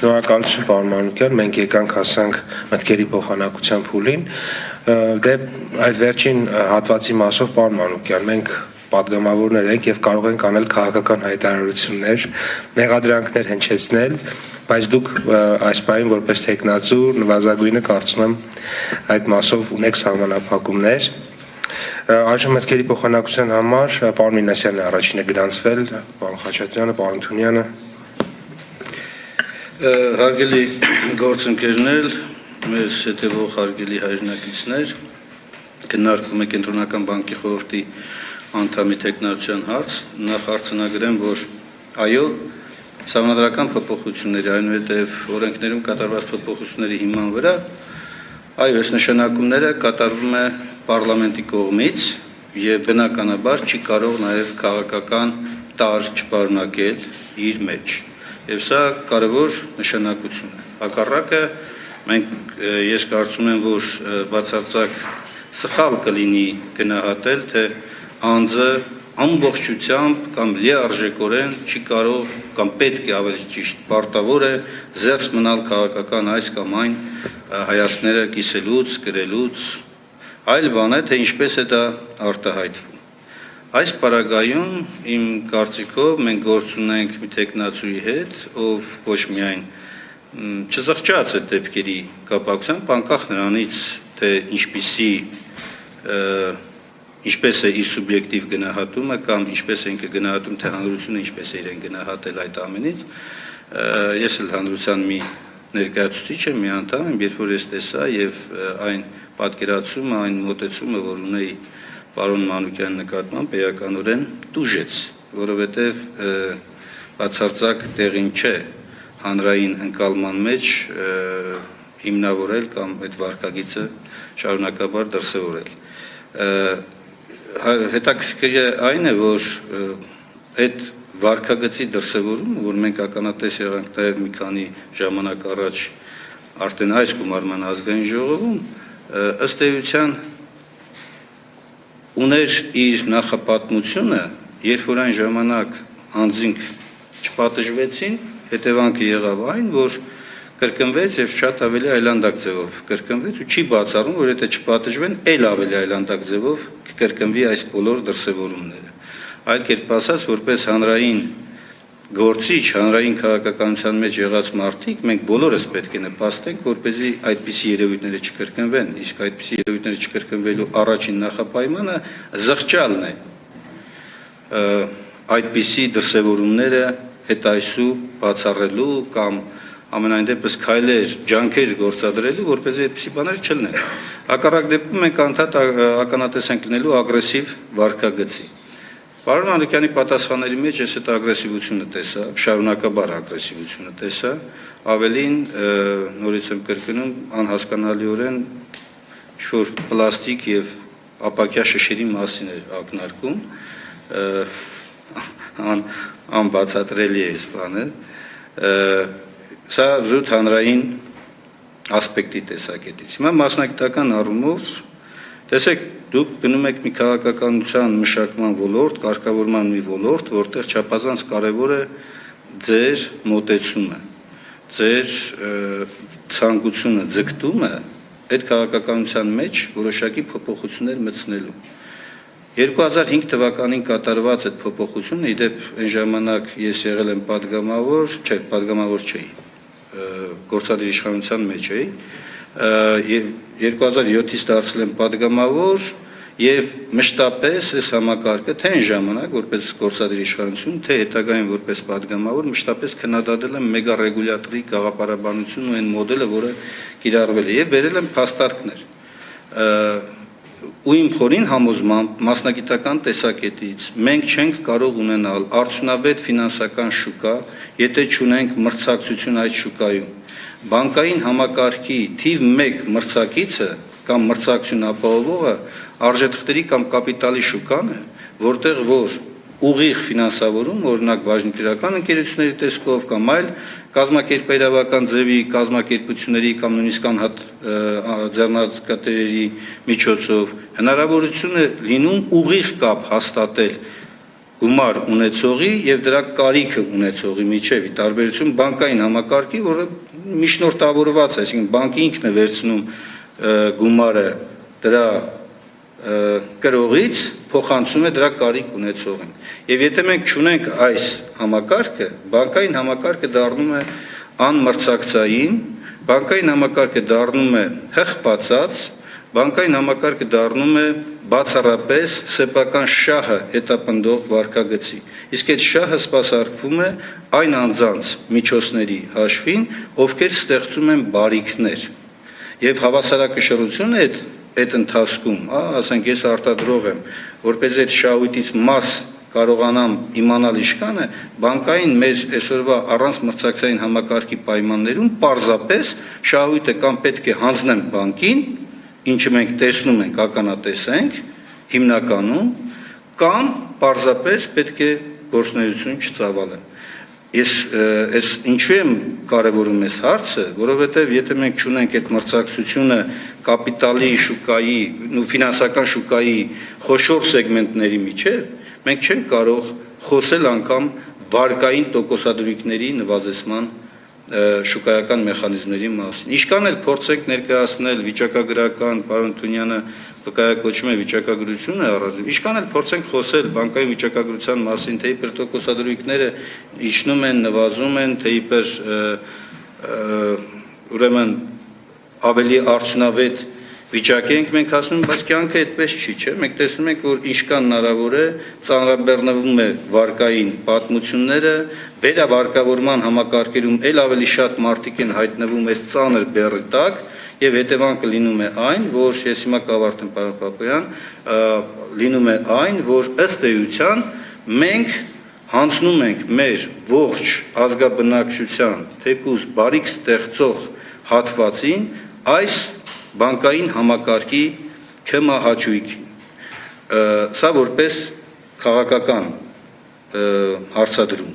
Շնորհակալություն պարոն Մանուկյան, մենք եկանք հասանք մտքերի փոխանակության փուլին, դե այդ վերջին հատվածի մասով պարոն Մանուկյան, մենք պատգամավորներ ենք եւ կարող ենք անել քաղաքական հայտարարություններ, մեղադրանքներ հնչեցնել, բայց դուք այս պահին որպես տեխնացու նվազագույնը կարծում եմ այդ մասով ունեք սահմանափակումներ։ Այժմ մտքերի փոխանակության համար պարոն Մինասյանն է առաջինը գրանցվել, պարոն Խաչատրյանը, պարոն Թունյանը։ Հարգելի գործընկերներ, մեզ հետևող հարգելի հայրենակիցներ, քննարկում է Կենտրոնական բանկի խորհրդի անդամի տեխնացության հարց, նախ արձանագրեմ, որ այո, սահմանադրական փոփոխությունների, այնուհետև օրենքներում կատարված փոփոխությունների հիման վրա, այո, այս նշանակումները կատարվում է պարլամենտի կողմից եւ բնականաբար չի կարող նաեւ քաղաքական տարր չպարունակել իր մեջ։ Եվ սա կարևոր նշանակություն է։ Հակառակը ես կարծում եմ, որ բացարձակ սխալ կլինի գնահատել, թե անձը ամբողջությամբ կամ լիարժեքորեն չի կարող կամ պետք է ավելի ճիշտ պարտավոր է զերծ մնալ քաղաքական այս կամ այն հայացքները կիսելուց, գրելուց, այլ բան է, թե ինչպես է դա արտահայտվում։ Այս պարագայում իմ կարծիքով մենք գործ ունենք մի տեխնացուի հետ, ով ոչ միայն չզղջաց այդ դեպքերի կապակցությամբ, անկախ նրանից, թե ինչպես է իր սուբյեկտիվ գնահատումը կամ ինչպես է ինքը գնահատում, թե հանրությունը ինչպես է իրեն գնահատել այդ ամենից, ես էլ հանրության մի ներկայացուցիչ եմ, մի անդամ եմ, երբ որ ես տեսա եւ այն պատկերացումը, այն մոտեցումը, որ ունեի պարոն Մանուկյանի նկատմամբ էականորեն տուժեց, որովհետև բացարձակ տեղին չէ հանրային ընկալման մեջ հիմնավորել կամ այդ վարքագիծը շարունակաբար դրսևորել։ Հետաքրքիրը այն է, որ այդ վարքագծի դրսևորումը, որ մենք ականատես եղանք նաև մի քանի ժամանակ առաջ արդեն այս գումարման ազգային ժողովում, ըստ էության ուներ իր նախապատմությունը, երբ որ այն ժամանակ անձինք չպատժվեցին, հետևանքը եղավ այն, որ կրկնվեց եւ շատ ավելի այլանդակ ձևով կրկնվեց ու չի բացառում, որ եթե չպատժվեն, այլ ավելի այլանդակ ձևով կկրկնվի այս բոլոր դրսևորումները։ Այլ կերպ ասած, որպես հանրային գործիչ, հանրային քաղաքականության մեջ եղած մարդիկ, մենք բոլորս պետք է նպաստենք, որպեսզի այդպիսի երևույթները չկրկնվեն, իսկ այդպիսի երևույթները չկրկնվելու առաջին նախապայմանը զղջալն է այդպիսի դրսևորումները հետայսու բացառելու կամ ամենայն դեպս քայլեր, ջանքեր գործադրելու, որպեսզի այդպիսի բաներ չլինեն։ Հակառակ դեպքում մենք անդադ ականատես ենք լինելու ագրեսիվ վարքագծի։ Պարոն Մանուկյանի պատասխանների մեջ ես այդ ագրեսիվությունը տեսա, շարունակաբար ագրեսիվությունը տեսա, ավելին նորից եմ կրկնում, անհասկանալիորեն ինչ-որ պլաստիկ եւ ապակյա շշերի մասին էր ակնարկում, անբացատրելի է այս բանը, սա զուտ հանրային ասպեկտի տեսակետից։ Հիմա մասնագիտական առումով, տեսեք, դուք գնում եք մի քաղաքականության մշակման ոլորտ, կարգավորման մի ոլորտ, որտեղ չափազանց կարևոր է ձեր մոտեցումը, ձեր ցանկությունը, ձգտումը այդ քաղաքականության մեջ որոշակի փոփոխություններ մտցնելու։ 2005 թվականին կատարված այդ փոփոխությունը, իդեպ այն ժամանակ ես եղել եմ պատգամավոր, չէ, պատգամավոր չէի, գործադիր իշխանության մեջ էի, 2007-ից դարձել եմ պատգամավոր եւ մշտապես այս համակարգը թե այն ժամանակ որպես գործադիր իշխանություն, թե հետագայում որպես պատգամավոր մշտապես քննադատել եմ մեգա-ռեգուլյատորի գաղափարաբանությունն ու այն մոդելը, որը կիրառվել է եւ վերել եմ փաստարկներ։ Ու իմ խորին համոզմամբ մասնագիտական տեսակետից մենք չենք կարող ունենալ արդյունավետ ֆինանսական շուկա, եթե չունենք մրցակցություն այդ շուկայում։ Բանկային համակարգի թիվ 1 մրցակիցը կամ մրցակցություն ապահովողը արժեթղթերի կամ կապիտալի շուկան է, որտեղ որ ուղիղ ֆինանսավորում, օրինակ բաժնետիրական ընկերությունների տեսքով կամ այլ կազմակերպերավական ձևի կազմակերպությունների կամ նույնիսկ անհատ ձեռնարկատերերի միջոցով հնարավորություն է լինում ուղիղ կապ հաստատել գումար ունեցողի եւ դրա կարիքը ունեցողի միջեւ տարբերություն բանկային համակարգի, որը միջնորդավորված է, այսինքն բանկը ինքն է վերցնում գումարը դրա կրողից, փոխանցում է դրա կարիք ունեցողին։ Եվ եթե մենք չունենք այս համակարգը, բանկային համակարգը դառնում է անմրցակցային, բանկային համակարգը դառնում է հղբացած, բանկային համակարգը դառնում է բացառապես սեփական շահը հետապնդող վարկագծի։ Իսկ այդ շահը սպասարկվում է այն անձանց միջոցների հաշվին, ովքեր ստեղծում են բարիքներ։ Եվ հավասարակշռությունը այդ ընթացքում, ասենք ես արտադրող եմ, որպես այդ շահույթից մաս կարողանամ իմանալ իշքանը, բանկային մեր այսօրվա առանց մրցակցային համակարգի պայմաններում պարզապես շահույթը կամ պետք է հանձնեմ բանկին, ինչը մենք տեսնում ենք, ականատեսենք, հիմնականում, կամ պարզապես պետք է գործունեություն չծավալեմ։ Ես ինչու եմ կարևորում այս հարցը, որովհետև եթե մենք չունենք այդ մրցակցությունը կապիտալի շուկայի, ֆինանսական շուկայի խոշոր սեգմենտների միջև, մենք չենք կարող խոսել անգամ վարկային տոկոսադրույքների նվազեցման շուկայական մեխանիզմների մասին։ Ինչքան էլ փորձենք ներկայացնել վիճակագրական, պարոն Թունյանը վկայակոչում է վիճակագրությունը առանձին, ինչքան էլ փորձենք խոսել բանկային վիճակագրության մասին, թե իբր տոկոսադրույքները իջնում են, նվազում են, թե իբր ուրեմն ավելի արդյունավետ վիճակի ենք մենք ասում, բայց կյանքը այդպես չի, չէ՞։ Մենք տեսնում ենք, որ ինչքան հնարավոր է ծանրաբեռնվում է վարկային պատմությունները, վերավարկավորման համակարգերում էլ ավելի շատ մարդիկ են հայտնվում այս ծանր բեռի տակ, եւ հետևանքը լինում է այն, որ ես հիմա կավարտեմ, պարոն Պապոյան, լինում է այն, որ ըստ էության մենք հանձնում ենք մեր ողջ ազգաբնակչության թեկուզ բարիք ստեղծող հատվածին այս բանկային համակարգի քմահաճույքին։ Սա որպես քաղաքական հարցադրում։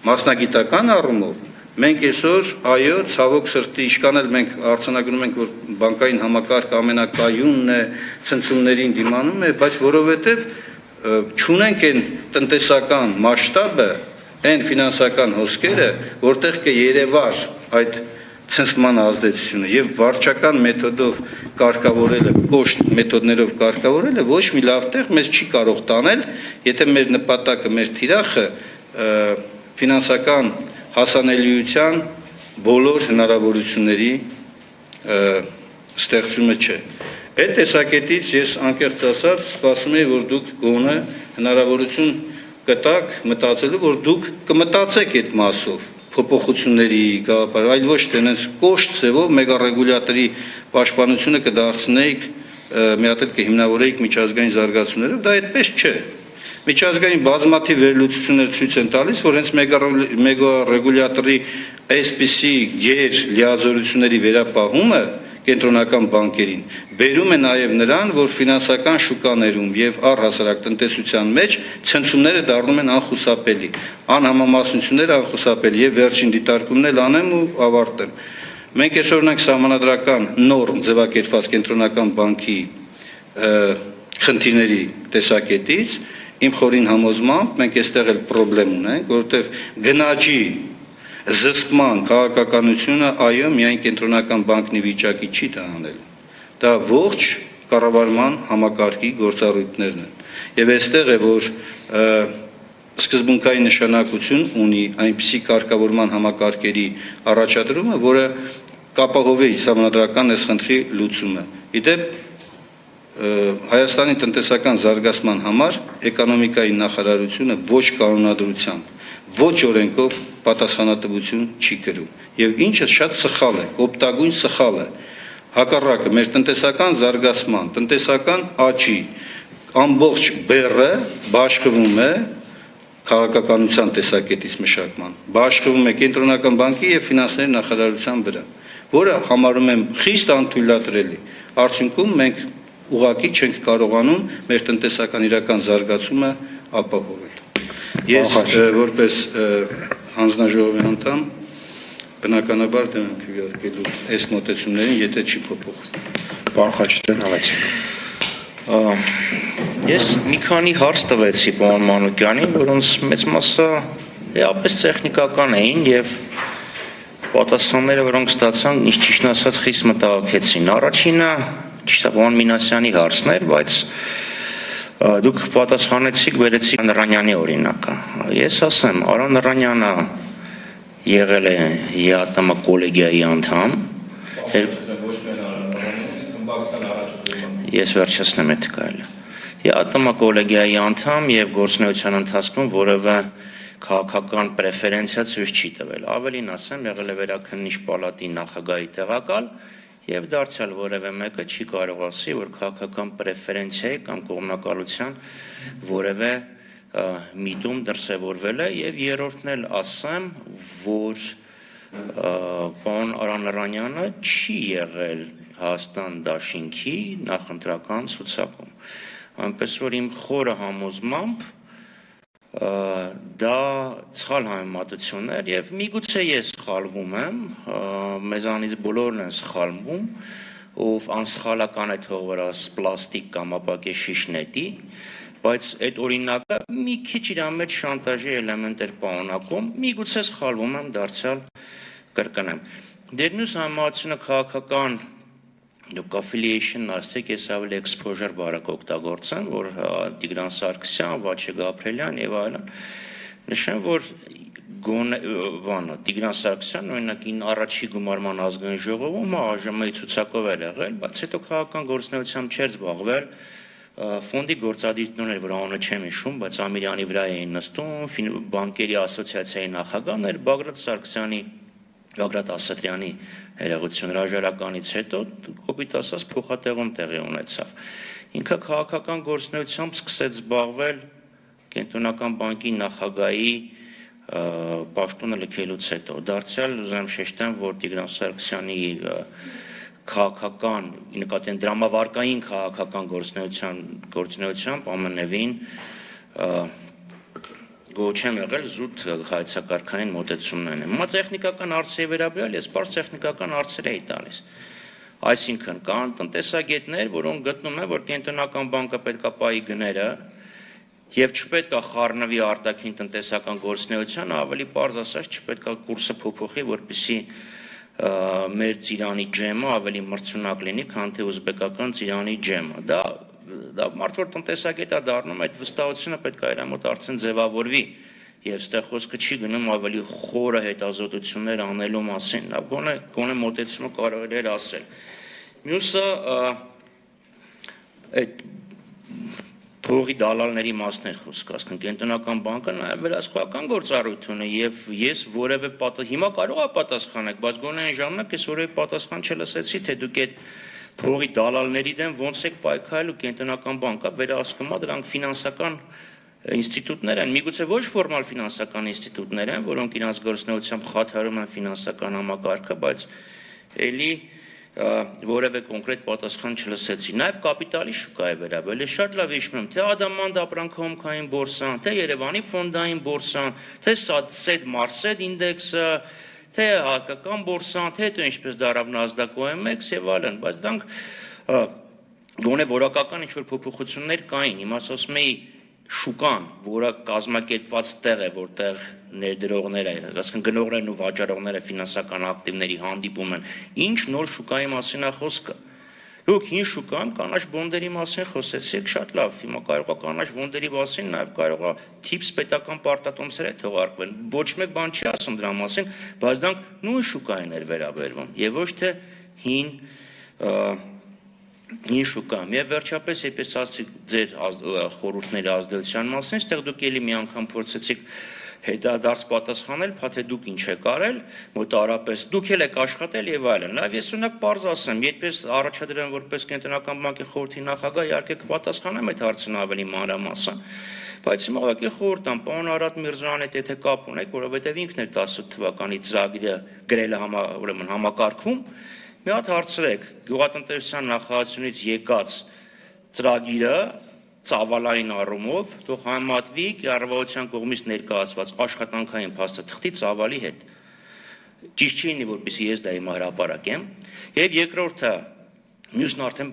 Մասնագիտական առումով մենք այսօր այո, ցավոք սրտի, ինչքան էլ մենք արձանագրում ենք, որ բանկային համակարգը ամենակայունն է, ցնցումներին դիմանում է, բայց որովհետև չունենք այն տնտեսական մասշտաբը, այն ֆինանսական հոսքերը, որտեղ կերևար այդ ցնցման ազդեցությունը եւ վարչական մեթոդով կարգավորելը, կոշտ մեթոդներով կարգավորելը ոչ մի լավ տեղ մեզ չի կարող տանել, եթե մեր նպատակը, մեր թիրախը ֆինանսական հասանելիության բոլոր հնարավորությունների ստեղծումը չէ։ Այդ տեսակետից ես անկեղծ ասած սպասում եմ, որ դուք գոնե հնարավորություն կտաք մտածելու, որ դուք կմտածեք այդ մասով փոփոխությունների գաղափար, այլ ոչ թե այնպես կոշտ ձևով մեգարեգուլյատորի պաշտպանությունը կդարձնեիք, մի հատ էլ կհիմնավորեիք միջազգային զարգացումներով, դա այդպես չէ։ Միջազգային բազմաթիվ վերլուծություններ ցույց են տալիս, որ հենց մեգարեգուլյատորի այսպիսի գեր լիազորությունների վերապահումը կենտրոնական բանկերին բերում է նաև նրան, որ ֆինանսական շուկաներում եւ առհասարակ տնտեսության մեջ ցնցումները դառնում են անխուսափելի, անհամամասնությունները անխուսափելի եւ վերջին դիտարկումն էլ անեմ ու ավարտեմ։ Մենք այսօր ունենք սահմանադրական նորմ ձևակերպված կենտրոնական բանկի խնդիրների տեսակետից, իմ խորին համոզմամբ մենք այստեղ էլ խնդրեմ ունենք, որովհետեւ գնաճի զսպման քաղաքականությունը այո միայն կենտրոնական բանկնի վիճակի չի տանել, դա ողջ կառավարման համակարգի գործառույթներն են։ Եվ այստեղ է, որ սկզբունքային նշանակություն ունի այնպիսի կարգավորման համակարգերի առաջադրումը, որը կապահովի սահմանադրական այս խնդրի լուծումը։ Իդեպ Հայաստանի տնտեսական զարգացման համար էկոնոմիկայի նախարարությունը ոչ կանոնադրությամբ, ոչ օրենքով պատասխանատվություն չի կրում։ Եվ ինչը շատ սխալ է, կոպտագույն սխալ է։ Հակառակը մեր տնտեսական զարգացման, տնտեսական աճի ամբողջ բեռը բաշխվում է քաղաքականության տեսակետից մշակման, բաշխվում է կենտրոնական բանկի եւ ֆինանսների նախարարության վրա, որը համարում եմ խիստ անթույլատրելի։ Արդյունքում մենք ուղղակի չենք կարողանում մեր տնտեսական իրական զարգացումը ապահովել։ Ես որպես հանձնաժողովի անդամ բնականաբար դեմ եմ քվեարկելու այս մոտեցումներին, եթե չի փոփոխվում։ Պարոն Խաչատրյան, համեցեք։ Ես մի քանի հարց տվեցի պարոն Մանուկյանին, որոնց մեծ մասը էապես տեխնիկական էին եւ պատասխանները, որոնք ստացան, ճիշտ ասած, խիստ մտահոգեցին։ Առաջինը ճիշտ է պարոն Մինասյանի հարցն էր, բայց դուք պատասխանեցիք, վերեցիք Նռանյանի օրինակը։ Ես ասեմ, Արոն Նռանյանը եղել է ԵԱՏՄ կոլեգիայի անդամ։ Ես վերջացնեմ այդ կարելի։ ԵԱՏՄ կոլեգիայի անդամ եւ գործունեության ընթացքում որևէ քաղաքական պրեֆերենցիա ցույց չի տվել։ Ավելին ասեմ, եղել է վերաքննիչ պալատի նախագահի տեղակալ եւ դարձյալ որևէ մեկը չի կարող ասի, որ քաղաքական պրեֆերենցիայի կամ կողմնակալության որևէ միտում դրսևորվել է եւ երրորդն էլ ասեմ, որ պարոն Արոն Նռանյանը չի եղել Հայաստան դաշինքի նախընտրական ցուցակում։ Այնպես որ իմ խորը համոզմամբ դա սխալ համեմատություն էր եւ միգուցե ես սխալվում եմ, մեզանից բոլորն են սխալվում, ով անսխալական է թող վրա պլաստիկ կամ ապակե շիշ նետի, բայց այդ օրինակը մի քիչ իր մեջ շանտաժի էլեմենտ էր պարունակում, միգուցե սխալվում եմ, դարձյալ կրկնեմ։ Դեր մյուս համեմատությունը քաղաքական դուք affiliation ասեք, ես ավելի exposure բարակ օգտագործեմ, որ Տիգրան Սարգսյան, Վաչե Գաբրելյան եւ այլն նշեմ, որ Տիգրան Սարգսյանն օրինակ առաջի գումարման ազգային ժողովում ԱԺՄ-ի ցուցակով էր եղել, բայց հետո քաղաքական գործունեությամբ չէր զբաղվել, ֆոնդի գործադիրներ, որ անունը չեմ հիշում, բայց Ամիրյանի վրա էին նստում, բանկերի ասոցիացիայի նախագահն էր, Բագրատ Ասատրյանի հերեղություն հրաժարականից հետո կոպիտ ասած փոխատեղում տեղի ունեցավ։ Ինքը քաղաքական գործունեությամբ սկսեց զբաղվել Կենտրոնական բանկի նախագահի պաշտոնը լքելուց հետո։ Դարձյալ ուզեմ շեշտեմ, որ Տիգրան Սարգսյանի քաղաքական, նկատի ունեմ դրամավարկային քաղաքական գործունեությամբ ամենևին գոչեմ եղել զուտ հայեցակարգային մոտեցումներն են։ Հիմա տեխնիկական հարցերի վերաբերյալ ես բարձ տեխնիկական հարցեր էի տալիս։ Այսինքն կան տնտեսագետներ, որոնք գտնում են, որ Կենտրոնական բանկը պետք է պահի գները եւ չպետք է խառնվի արտաքին տնտեսական գործունեության, ավելի պարզ ասած չպետք է կուրսը փոփոխի, որպեսզի մեր ծիրանի ջեմը ավելի մրցունակ լինի, քան թե ուզբեկական ծիրանի ջեմը։ Դա մարդ որ տնտեսագետ է դառնում, այդ վստահությունը պետք է իր մոտ արդեն ձևավորվի եւ ստեղ խոսքը չի գնում ավելի խորը հետազոտություններ անելու մասին, դա գոնե մոտեցումը կարող էր ասել։ Մյուսը այդ փողի դալալների մասն էր խոսքը, ասենք Կենտրոնական բանկը նաեւ վերահսկողական գործառույթ ունի եւ ես որևէ հիմա կարող է պատասխանեք, բայց գոնե այն ժամանակ ես որևէ պատասխան չլսեցի, թե դուք այդ փողի դալալների դեմ ոնց եք պայքարելու Կենտրոնական բանկը վերահսկում է, դրանք ֆինանսական ինստիտուտներ են, միգուցե ոչ ֆորմալ ֆինանսական ինստիտուտներ են, որոնք իրենց գործունեությամբ խաթարում են ֆինանսական համակարգը, բայց էլի որևէ կոնկրետ պատասխան չլսեցի։ Նաև կապիտալի շուկայի վերաբերյալ ես շատ լավ հիշում եմ, թե Ադամանդ ապրանքահոմքային բորսան, թե Երևանի ֆոնդային բորսան, թե Սեդ Մարսեդ ինդեքսը, թե հակական բորսան, թե հետո ինչպես դարավ NASDAQ OMX եւ այլն, բայց դրանք գոնե որակական ինչ-որ փոփոխություններ կային։ Հիմա ասում էի շուկան, որը կազմակերպված տեղ է, որտեղ ներդրողները, ասենք գնողներն ու վաճառողները ֆինանսական ակտիվների հանդիպում են, ինչ նոր շուկայի մասին է խոսքը։ Դուք հին շուկան կանաչ բոնդերի մասին խոսեցիք, շատ լավ, հիմա կարող է կանաչ բոնդերի մասին նաև կարող է թիպս պետական պարտատոմսեր թողարկվեն։ Ոչ մեկ բան չի ասում դրա մասին, բայց դրանք նույն շուկային էր վերաբերվում եւ ոչ թե հին շուկայում։ Եվ վերջապես, երբ ասացիք ձեր խորհուրդների ազդեցության մասին, այստեղ դուք էլի մի անգամ փորձեցիք հետադարձ պատասխանել, թե դուք ինչ եք արել, մոտավորապես դուք էլ եք աշխատել եւ այլն։ Նաեւ ես ունակ պարզ ասեմ, երբես առաջադրեմ որպես Կենտրոնական բանկի խորհրդի նախագահ, իհարկե կպատասխանեմ այդ հարցին ավելի մանրամասն, բայց հիմա ուղղակի խորհուրդ տամ, պարոն Արադ Միրզոյանի հետ եթե կապ ունեք, որովհետեւ ինքն էր 18 թվականի ծրագիրը գրել ուրեմն համակարգում, մի հատ հարցրեք, գյուղատնտեսության նախարարությունից եկած ծրագիրը ծավալային առումով թող համատվի կառավարության կողմից ներկայացված աշխատանքային փաստաթղթի ծավալի հետ։ Ճիշտ չի լինի, որպեսզի ես դա հիմա հրապարակեմ։ Եվ երկրորդը, Մյուսն արդեն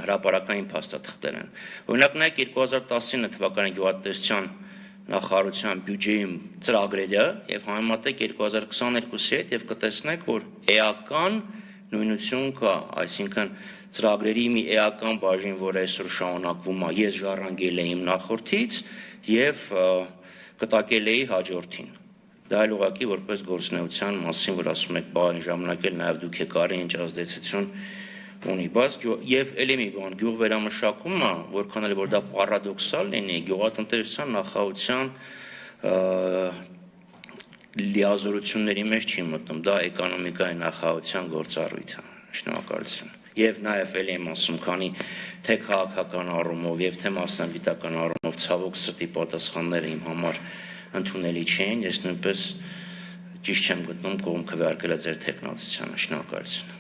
հրապարակային փաստաթղթեր են։ Օրինակ նայեք 2019 թվականի գյուղատնտեսության նախարարության բյուջեի ծրագրերը եւ համեմատեք 2022-ի հետ եւ կտեսնեք, որ էական նույնություն կա, այսինքն ծրագրերի մի էական բաժին, որ այսօր շարունակվում է, ես ժառանգել եմ նախորդից եւ կտակել էի հաջորդին։ Դա էլ ուղղակի որպես գործունեության մասին, որ ասում եք, բան ժամանակել նաեւ դուք եք արի ինչ ազդեցություն ունի, բայց եւ ելի մի բան, գյուղ վերամշակումը, որքան էլ որ դա պարադոքսալ լինի, գյուղատնտեսության նախարարության լիազորությունների մեջ չի մտնում, դա էկոնոմիկայի նախարարության գործառույթ է։ Շնորհակալություն։ Եվ նաեւ ելի եմ ասում, քանի թե քաղաքական առումով եւ թե մասնագիտական առումով ցավոք սրտի պատասխանները իմ համար ընդունելի չէին, ես նույնպես ճիշտ չեմ գտնում կողմ քվեարկելը ձեր տեխնոլոգիությանը։ Շնորհակալություն։